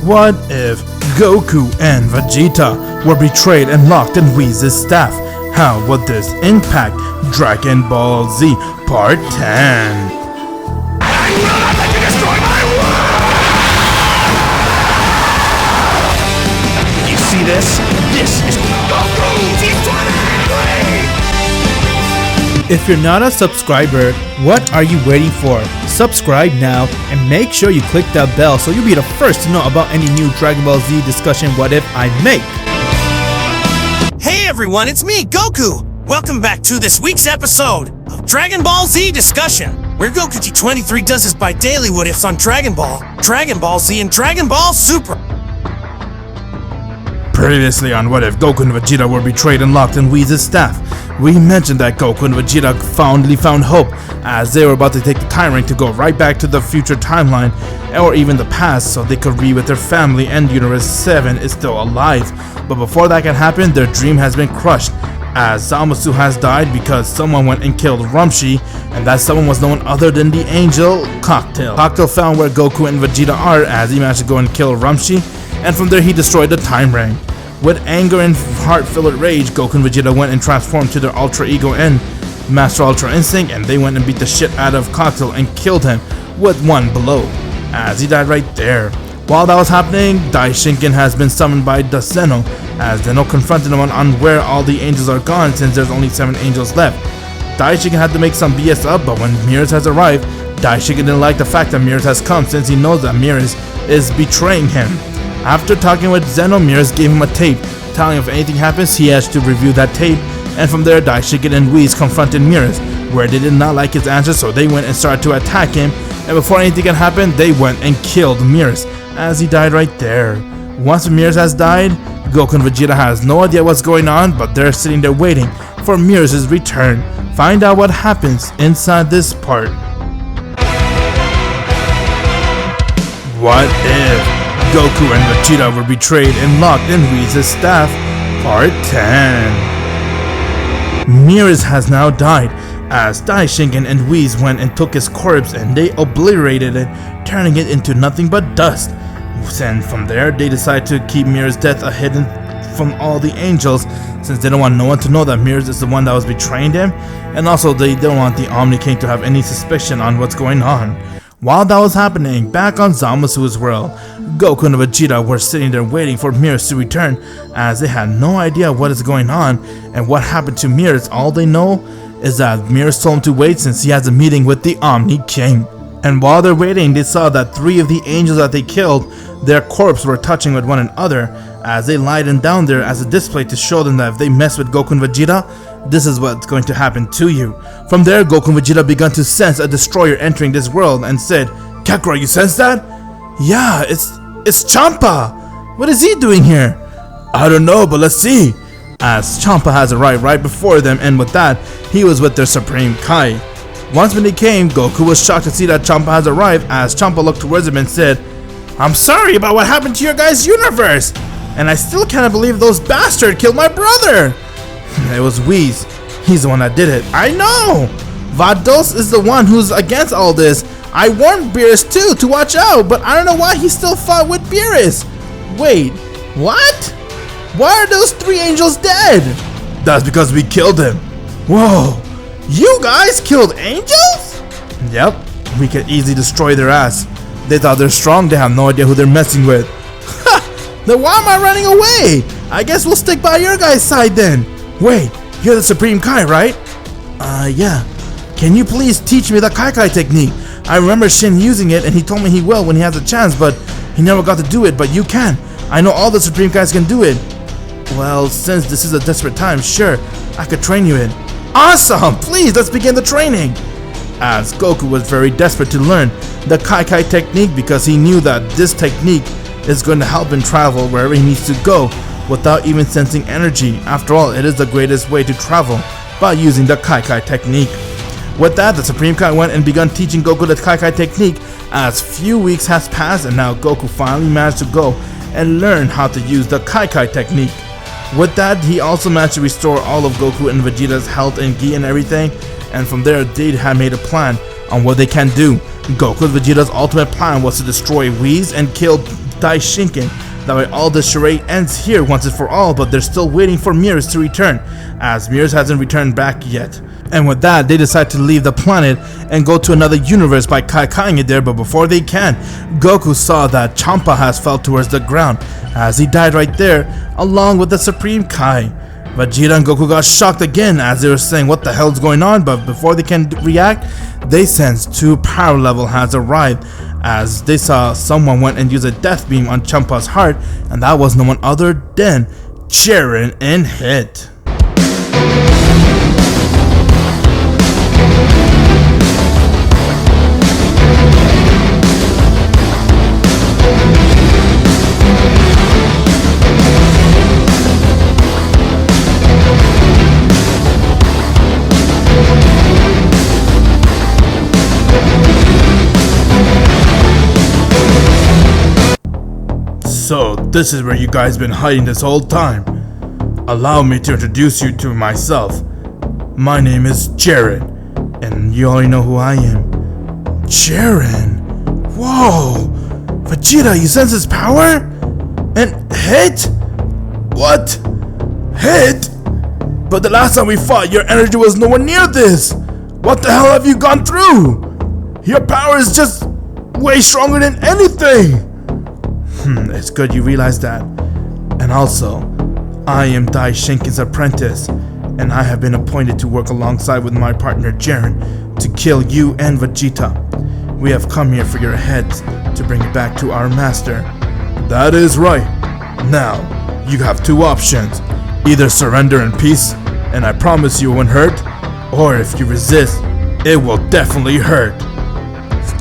What if Goku and Vegeta were betrayed and locked in Whis' staff? How would this impact Dragon Ball Z Part 10? I will not let you destroy my world! You see this? This is Goku T20! If you're not a subscriber, what are you waiting for? Subscribe now and make sure you click that bell so you'll be the first to know about any new Dragon Ball Z discussion what if I make. Hey everyone, it's me, Goku! Welcome back to this week's episode of Dragon Ball Z Discussion, where Goku G23 does his bi-daily what ifs on Dragon Ball Z, and Dragon Ball Super. Previously on What If Goku and Vegeta were betrayed and locked in Whis' staff, we mentioned that Goku and Vegeta finally found hope as they were about to take the time ring to go right back to the future timeline or even the past so they could be with their family and Universe 7 is still alive. But before that can happen, their dream has been crushed as Zamasu has died because someone went and killed Rumshi, and that someone was no one other than the angel Cocktail. Cocktail found where Goku and Vegeta are as he managed to go and kill Rumshi, and from there he destroyed the time ring. With anger and heart-filled rage, Goku and Vegeta went and transformed to their Ultra Ego and Master Ultra Instinct, and they went and beat the shit out of Cocktail and killed him with one blow, as he died right there. While that was happening, Daishinken has been summoned by the Zeno, as Zeno confronted him on where all the angels are gone since there's only 7 angels left. Daishinken had to make some BS up, but when Mirrors has arrived, Daishinken didn't like the fact that Mirrors has come since he knows that Mirrors is betraying him. After talking with Zeno, Mirrors gave him a tape, telling him if anything happens, he has to review that tape, and from there, Daishinken and Whis confronted Mirrors, where they did not like his answer, so they went and started to attack him, and before anything can happen, they went and killed Mirrors, as he died right there. Once Mirrors has died, Goku and Vegeta has no idea what's going on, but they're sitting there waiting for Mirrors' return. Find out what happens inside this part. What if Goku and Vegeta were betrayed and locked in Whis' staff? Part 10. Mirrors has now died, as Daishinken and Whis went and took his corpse and they obliterated it, turning it into nothing but dust. And from there, they decided to keep Mirrors' death hidden from all the angels, since they don't want no one to know that Mirrors is the one that was betraying them, and also they don't want the Omni King to have any suspicion on what's going on. While that was happening, back on Zamasu's world, Goku and Vegeta were sitting there waiting for Mirrors to return, as they had no idea what is going on and what happened to Mirrors. All they know is that Mirrors told him to wait since he has a meeting with the Omni King. And while they're waiting, they saw that 3 of the angels that they killed, their corpses were touching with one another, as they lied them down there as a display to show them that if they mess with Goku and Vegeta, this is what's going to happen to you. From there, Goku and Vegeta began to sense a destroyer entering this world and said, "Kakarot, you sense that?" "Yeah, it's Champa. What is he doing here?" "I don't know, but let's see." As Champa has arrived right before them, and with that, he was with their Supreme Kai. Once when they came, Goku was shocked to see that Champa has arrived, as Champa looked towards him and said, "I'm sorry about what happened to your guys' universe, and I still can't believe those bastards killed my brother." "It was Whis. He's the one that did it." "I know! Vados is the one who's against all this. I warned Beerus too to watch out, but I don't know why he still fought with Beerus." "Wait, what? Why are those 3 angels dead?" "That's because we killed him." "Whoa, you guys killed angels?" "Yep, we could easily destroy their ass. They thought they're strong, they have no idea who they're messing with." "Ha! Then why am I running away? I guess we'll stick by your guys' side then." "Wait, you're the Supreme Kai, right?" Yeah. Can you please teach me the Kai technique? I remember Shin using it and he told me he will when he has a chance, but he never got to do it, but you can. I know all the Supreme Kais can do it." "Well, since this is a desperate time, sure, I could train you in." "Awesome! Please, let's begin the training." As Goku was very desperate to learn the Kai technique because he knew that this technique is going to help him travel wherever he needs to go without even sensing energy. After all, it is the greatest way to travel by using the Kai technique. With that, the Supreme Kai went and began teaching Goku the Kai technique. As few weeks has passed, and now Goku finally managed to go and learn how to use the Kai technique. With that, he also managed to restore all of Goku and Vegeta's health and ki and everything, and from there they had made a plan on what they can do. Goku and Vegeta's ultimate plan was to destroy Whis and kill Daishinken. That way all the charade ends here once and for all, but they're still waiting for Mears to return, as Mears hasn't returned back yet. And with that, they decide to leave the planet and go to another universe by Kaikaing it there, but before they can, Goku saw that Champa has fell towards the ground, as he died right there, along with the Supreme Kai. Vegeta and Goku got shocked again as they were saying what the hell's going on, but before they can react, they sense 2 power level has arrived, as they saw someone went and used a death beam on Champa's heart, and that was no one other than Jiren and Hit. So, this is where you guys been hiding this whole time. Allow me to introduce you to myself. My name is Jiren, and you already know who I am. Jiren? Whoa! Vegeta, you sense his power? And Hit? What? Hit? But the last time we fought, your energy was nowhere near this! What the hell have you gone through? Your power is just way stronger than anything! It's good you realize that. And also, I am Daishinken's apprentice, and I have been appointed to work alongside with my partner Jiren to kill you and Vegeta. We have come here for your heads to bring it back to our master. That is right. Now, you have 2 options. Either surrender in peace, and I promise you it won't hurt, or if you resist, it will definitely hurt.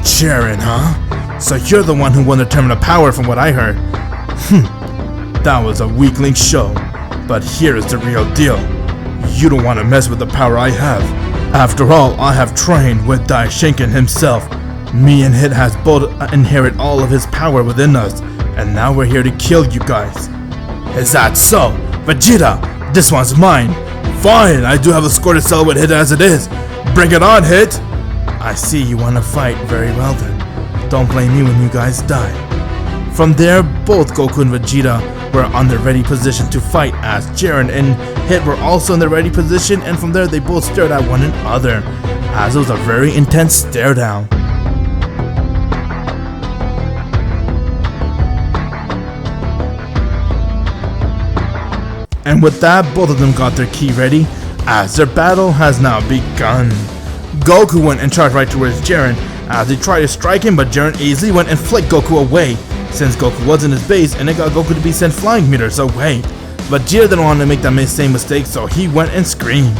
Jiren, huh? So you're the one who won the Tournament of Power from what I heard. That was a weakling show. But here is the real deal. You don't want to mess with the power I have. After all, I have trained with Daishinken himself. Me and Hit has both inherit all of his power within us. And now we're here to kill you guys. Is that so? Vegeta, this one's mine. Fine, I do have a score to settle with Hit as it is. Bring it on, Hit. I see you want to fight. Very well then. Don't blame me when you guys die. From there, both Goku and Vegeta were on their ready position to fight, as Jiren and Hit were also in their ready position, and from there they both stared at one another, as it was a very intense stare down. And with that, both of them got their ki ready, as their battle has now begun. Goku went and charged right towards Jiren, as he tried to strike him, but Jiren easily went and flicked Goku away, since Goku was in his base and it got Goku to be sent flying meters away. But Vegeta didn't want to make that same mistake, so he went and screamed.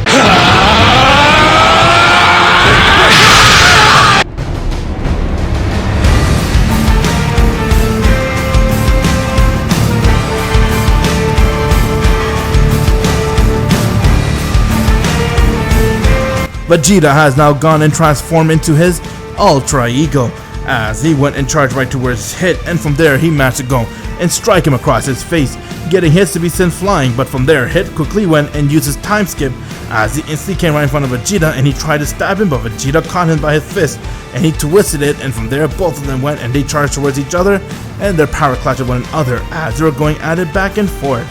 Vegeta has now gone and transformed into his Ultra Ego, as he went and charged right towards Hit, and from there he managed to go and strike him across his face, getting his to be sent flying. But from there, Hit quickly went and used his time skip, as he instantly came right in front of Vegeta and he tried to stab him, but Vegeta caught him by his fist and he twisted it, and from there both of them went and they charged towards each other, and their power clashed with one another as they were going at it back and forth.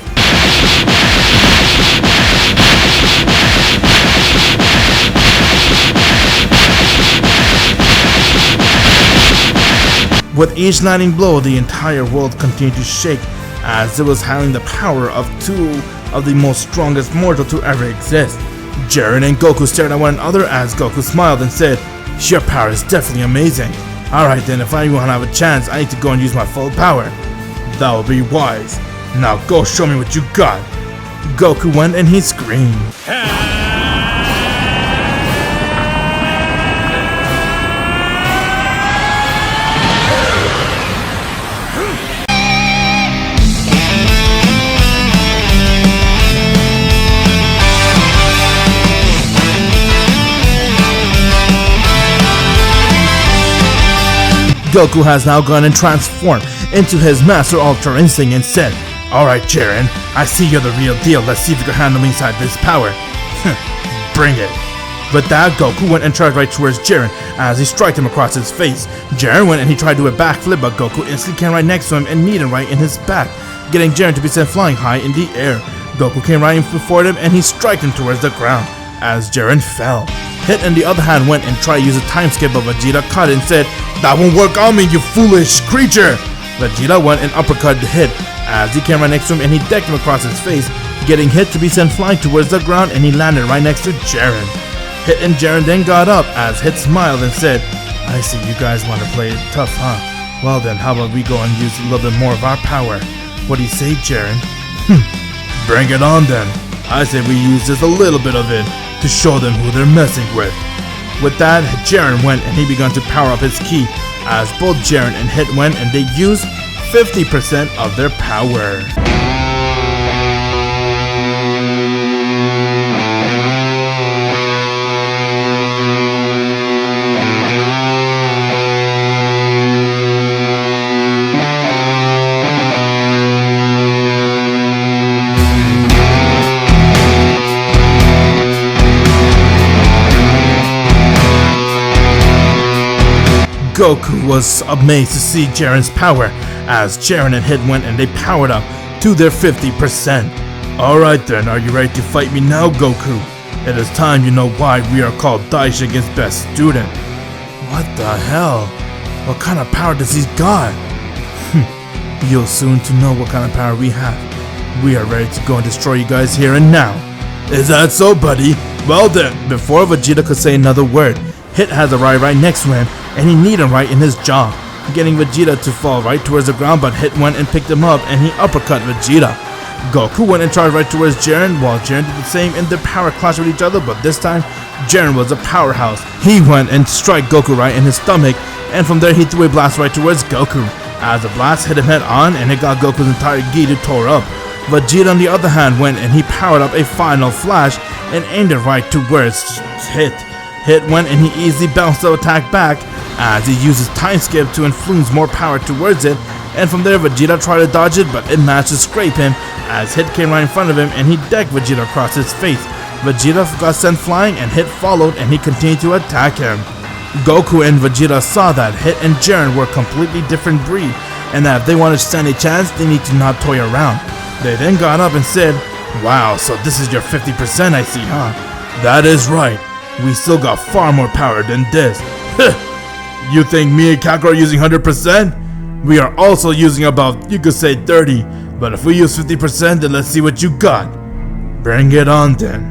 With each landing blow, the entire world continued to shake, as it was handling the power of 2 of the most strongest mortal to ever exist. Jiren and Goku stared at one another as Goku smiled and said, "Your power is definitely amazing. Alright then, if I want to have a chance, I need to go and use my full power." "That would be wise. Now go show me what you got." Goku went and he screamed. Goku has now gone and transformed into his Master Ultra Instinct and said, "Alright Jiren, I see you're the real deal. Let's see if you can handle me inside this power." "Bring it." With that, Goku went and charged right towards Jiren as he struck him across his face. Jiren went and he tried to do a backflip, but Goku instantly came right next to him and kneed him right in his back, getting Jiren to be sent flying high in the air. Goku came right in before him and he struck him towards the ground as Jiren fell. Hit on the other hand went and tried to use a time skip, but Vegeta caught it and said, "That won't work on me, you foolish creature!" Vegeta went and uppercut Hit as he came right next to him and he decked him across his face, getting Hit to be sent flying towards the ground, and he landed right next to Jiren. Hit and Jiren then got up as Hit smiled and said, "I see you guys want to play it tough, huh? Well then, how about we go and use a little bit more of our power? What do you say, Jiren?" "Bring it on then. I say we use just a little bit of it to show them who they're messing with." With that, Jiren went and he began to power up his ki as both Jiren and Hit went and they used 50% of their power. Goku was amazed to see Jiren's power as Jiren and Hit went and they powered up to their 50%. "Alright then, are you ready to fight me now, Goku? It is time you know why we are called Daishingen's best student." "What the hell? What kind of power does he got?" "You'll soon to know what kind of power we have. We are ready to go and destroy you guys here and now." "Is that so, buddy? Well then." Before Vegeta could say another word, Hit had arrived right next to him and he kneed him right in his jaw, getting Vegeta to fall right towards the ground, but Hit went and picked him up and he uppercut Vegeta. Goku went and charged right towards Jiren, while Jiren did the same and their power clashed with each other, but this time Jiren was a powerhouse. He went and struck Goku right in his stomach, and from there he threw a blast right towards Goku. As the blast hit him head on and it got Goku's entire gi to tore up. Vegeta on the other hand went and he powered up a final flash and aimed it right towards Hit. Hit went and he easily bounced the attack back as he used his time skip to influence more power towards it, and from there Vegeta tried to dodge it, but it managed to scrape him as Hit came right in front of him and he decked Vegeta across his face. Vegeta got sent flying and Hit followed and he continued to attack him. Goku and Vegeta saw that Hit and Jiren were a completely different breed and that if they wanted to stand a chance they need to not toy around. They then got up and said, "Wow, so this is your 50% I see, huh? That is right. We still got far more power than this." "You think me and Kakarot are using 100%? We are also using about, you could say 30, but if we use 50% then let's see what you got." "Bring it on then."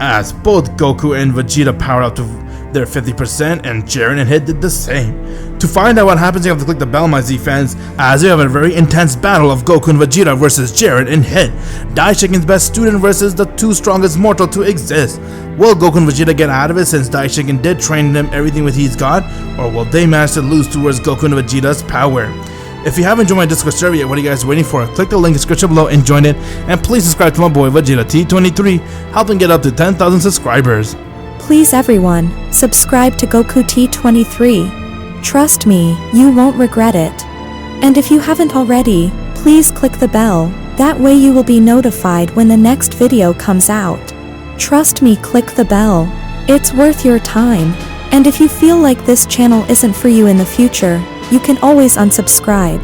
As both Goku and Vegeta powered up to their 50% and Jiren and Hit did the same. To find out what happens, you have to click the bell, my Z fans, as we have a very intense battle of Goku and Vegeta versus Jiren and Hit. Daishingen's best student versus the two strongest mortal to exist. Will Goku and Vegeta get out of it since Daishingen did train them everything with he's got, or will they manage to lose towards Goku and Vegeta's power? If you haven't joined my Discord server yet, what are you guys waiting for? Click the link in the description below and join it, and please subscribe to my boy Vegeta T23, helping get up to 10,000 subscribers. Please everyone, subscribe to Goku T23. Trust me, you won't regret it. And if you haven't already, please click the bell, that way you will be notified when the next video comes out. Trust me, click the bell. It's worth your time. And if you feel like this channel isn't for you in the future, you can always unsubscribe.